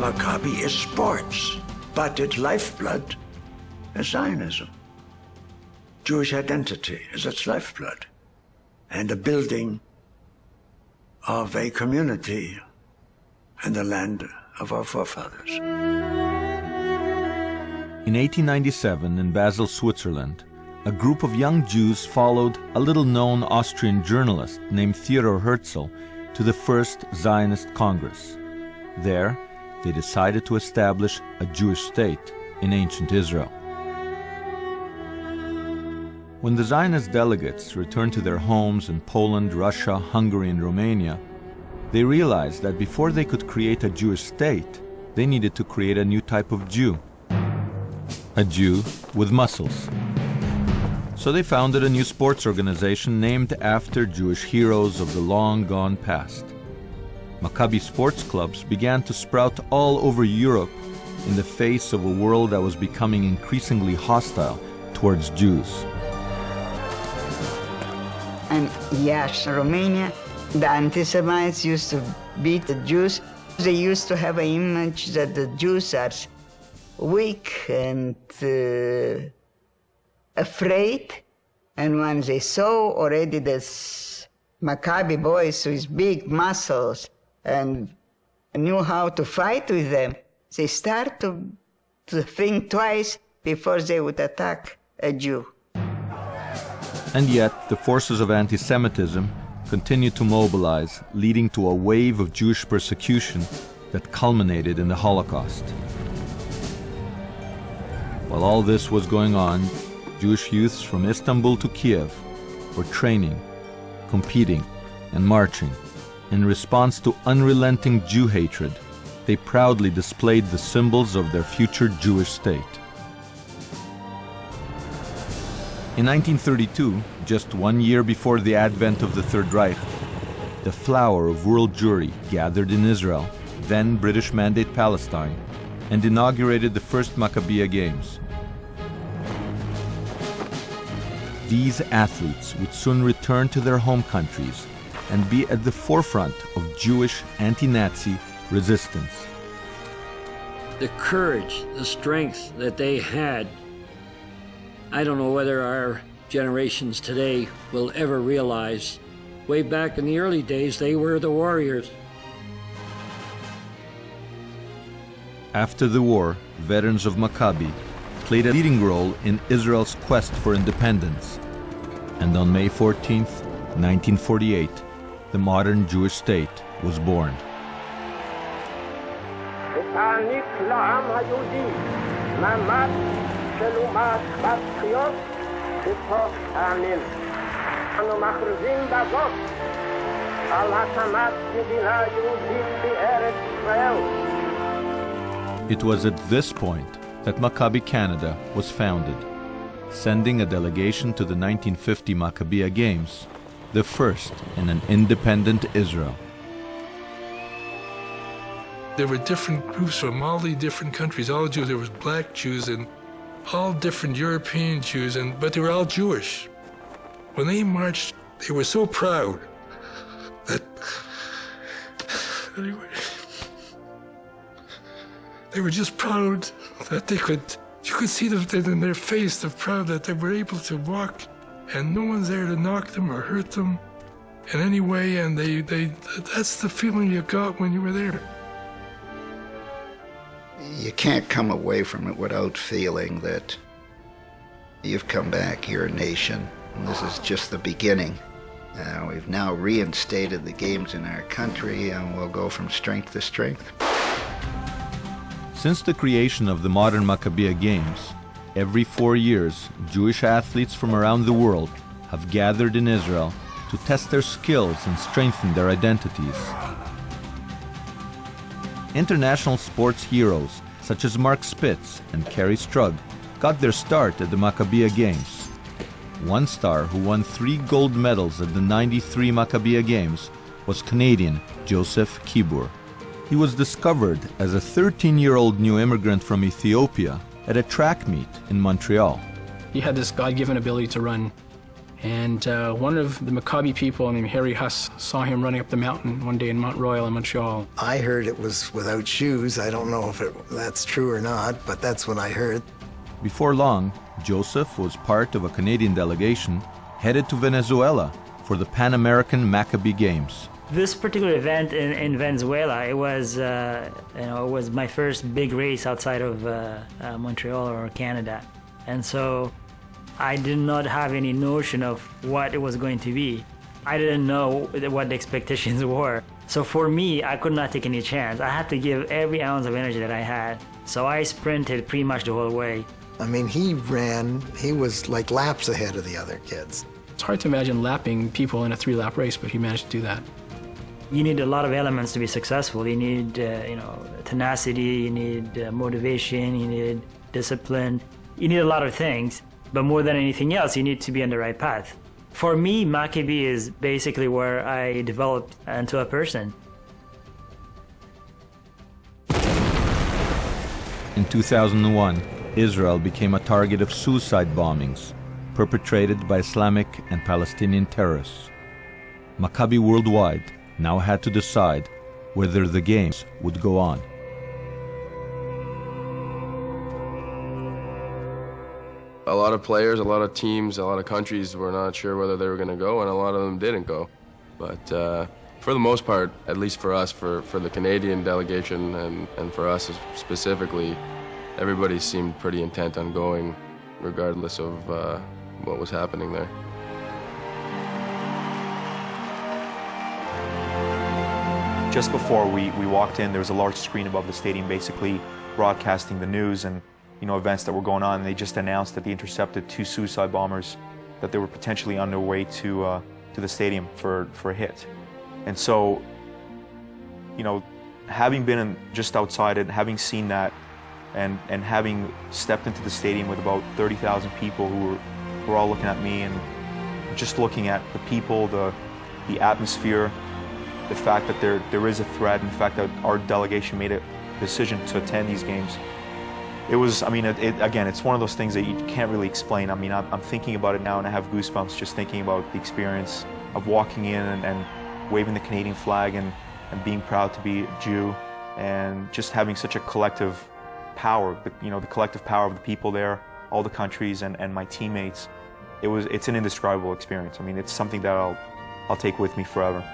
Maccabi is sports, but its lifeblood is Zionism. Jewish identity is its lifeblood, and the building of a community in the land of our forefathers. In 1897, in Basel, Switzerland, a group of young Jews followed a little-known Austrian journalist named Theodor Herzl to the First Zionist Congress. There, they decided to establish a Jewish state in ancient Israel. When the Zionist delegates returned to their homes in Poland, Russia, Hungary, and Romania, they realized that before they could create a Jewish state, they needed to create a new type of Jew. A Jew with muscles. So they founded a new sports organization named after Jewish heroes of the long-gone past. Maccabi sports clubs began to sprout all over Europe in the face of a world that was becoming increasingly hostile towards Jews. And yes, Romania, the anti-Semites used to beat the Jews. They used to have an image that the Jews are weak and afraid. And when they saw already this Maccabi boys with big muscles and knew how to fight with them, they start to think twice before they would attack a Jew. And yet, the forces of anti-Semitism continued to mobilize, leading to a wave of Jewish persecution that culminated in the Holocaust. While all this was going on, Jewish youths from Istanbul to Kiev were training, competing, and marching. In response to unrelenting Jew hatred, they proudly displayed the symbols of their future Jewish state. In 1932, just 1 year before the advent of the Third Reich, the flower of world Jewry gathered in Israel, then British Mandate Palestine, and inaugurated the first Maccabi Games. These athletes would soon return to their home countries and be at the forefront of Jewish anti-Nazi resistance. The courage, the strength that they had, I don't know whether our generations today will ever realize. Way back in the early days, they were the warriors. After the war, veterans of Maccabi played a leading role in Israel's quest for independence. And on May 14, 1948, the modern Jewish state was born. It was at this point that Maccabi Canada was founded, sending a delegation to the 1950 Maccabi Games, the first in an independent Israel. There were different groups from all the different countries, all Jews. There was black Jews and all different European Jews, but they were all Jewish. When they marched, they were so proud that they were just proud that you could see them in their face, the proud that they were able to walk and no one's there to knock them or hurt them in any way, and that's the feeling you got when you were there. You can't come away from it without feeling that you've come back, you're a nation, and this is just the beginning. We've now reinstated the games in our country, and we'll go from strength to strength. Since the creation of the modern Maccabi Games, every 4 years, Jewish athletes from around the world have gathered in Israel to test their skills and strengthen their identities. International sports heroes such as Mark Spitz and Kerry Strug got their start at the Maccabi Games. One star who won 3 gold medals at the '93 Maccabi Games was Canadian Joseph Kibur. He was discovered as a 13-year-old new immigrant from Ethiopia at a track meet in Montreal. He had this God-given ability to run And one of the Maccabi people named Harry Huss saw him running up the mountain one day in Mount Royal in Montreal. I heard it was without shoes. I don't know if that's true or not, but that's what I heard. Before long, Joseph was part of a Canadian delegation headed to Venezuela for the Pan American Maccabi Games. This particular event in Venezuela, it was it was my first big race outside of Montreal or Canada, and so I did not have any notion of what it was going to be. I didn't know what the expectations were. So for me, I could not take any chance. I had to give every ounce of energy that I had. So I sprinted pretty much the whole way. I mean, he was like laps ahead of the other kids. It's hard to imagine lapping people in a 3-lap race, but he managed to do that. You need a lot of elements to be successful. You need, tenacity, you need motivation, you need discipline. You need a lot of things. But more than anything else, you need to be on the right path. For me, Maccabi is basically where I developed into a person. In 2001, Israel became a target of suicide bombings perpetrated by Islamic and Palestinian terrorists. Maccabi Worldwide now had to decide whether the games would go on. A lot of players, a lot of teams, a lot of countries were not sure whether they were going to go, and a lot of them didn't go. But for the most part, at least for us, for the Canadian delegation and for us specifically, everybody seemed pretty intent on going, regardless of what was happening there. Just before we walked in, there was a large screen above the stadium basically broadcasting the news and events that were going on. And they just announced that they intercepted 2 suicide bombers, that they were potentially on their way to the stadium for a hit. And so, having been just outside it, having seen that, and having stepped into the stadium with about 30,000 people who were all looking at me and just looking at the people, the atmosphere, the fact that there is a threat, and the fact that our delegation made a decision to attend these games. It was, again, it's one of those things that you can't really explain. I'm thinking about it now and I have goosebumps just thinking about the experience of walking in and waving the Canadian flag and being proud to be a Jew, and just having such a collective power, the collective power of the people there, all the countries and my teammates. It's an indescribable experience. It's something that I'll take with me forever.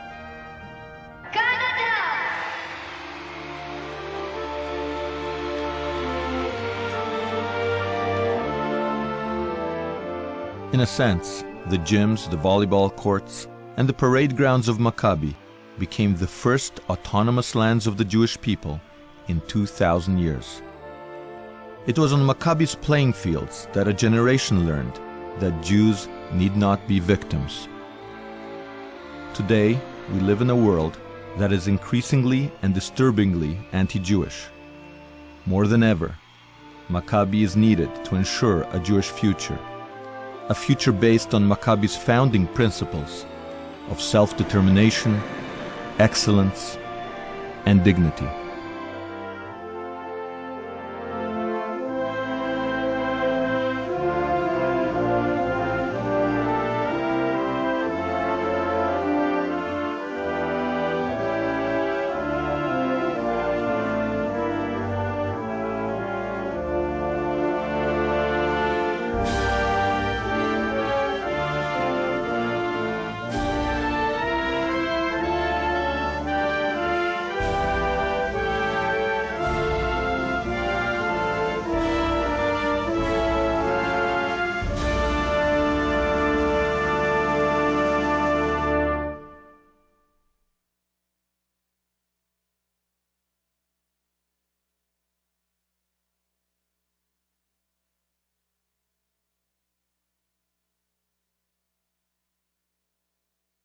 In a sense, the gyms, the volleyball courts, and the parade grounds of Maccabi became the first autonomous lands of the Jewish people in 2,000 years. It was on Maccabi's playing fields that a generation learned that Jews need not be victims. Today, we live in a world that is increasingly and disturbingly anti-Jewish. More than ever, Maccabi is needed to ensure a Jewish future. A future based on Maccabi's founding principles of self-determination, excellence, and dignity.